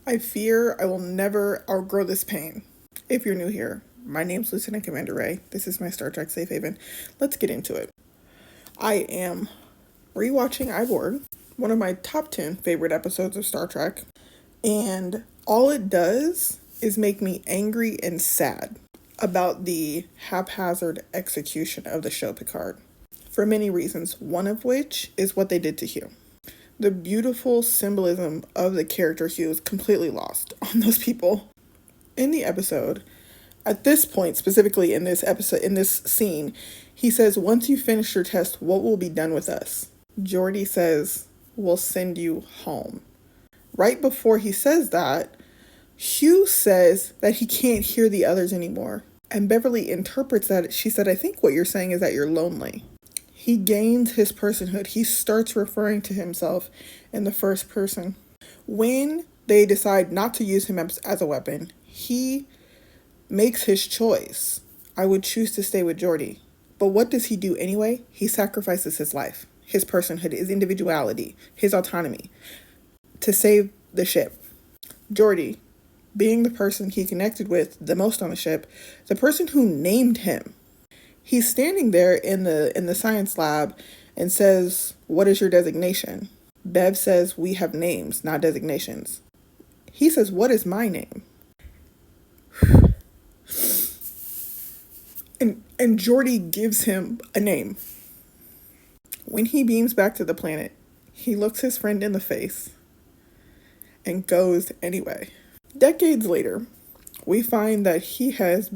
I fear I will never outgrow this pain. If you're new here, my name's Lieutenant Commander Ray. This is my Star Trek Safe Haven. Let's get into it. I am rewatching Borg, one of my top 10 favorite episodes of Star Trek, and all it does is make me angry and sad about the haphazard execution of the show Picard, for many reasons, one of which is what they did to Hugh. The beautiful symbolism of the character Hugh is completely lost on those people. In the episode, at this point, specifically in this episode, in this scene, he says, "Once you finish your test, what will be done with us?" Geordi says, "We'll send you home." Right before he says that, Hugh says that he can't hear the others anymore. And Beverly interprets that. She said, "I think what you're saying is that you're lonely." He gains his personhood. He starts referring to himself in the first person. When they decide not to use him as a weapon, he makes his choice. I would choose to stay with Geordi. But what does he do anyway? He sacrifices his life, his personhood, his individuality, his autonomy to save the ship. Geordi, being the person he connected with the most on the ship, the person who named him. He's standing there in the science lab and says, "What is your designation?" Bev says, "We have names, not designations." He says, "What is my name?" And Geordi gives him a name. When he beams back to the planet, he looks his friend in the face and goes anyway. Decades later, we find that he's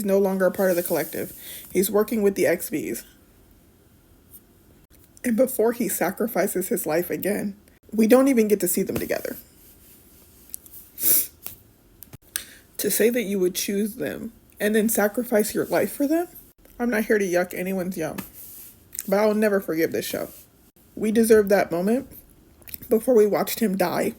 no longer a part of the collective. He's working with the XVs. And before he sacrifices his life again, we don't even get to see them together. To say that you would choose them and then sacrifice your life for them, I'm not here to yuck anyone's yum, but I'll never forgive this show. We deserved that moment before we watched him die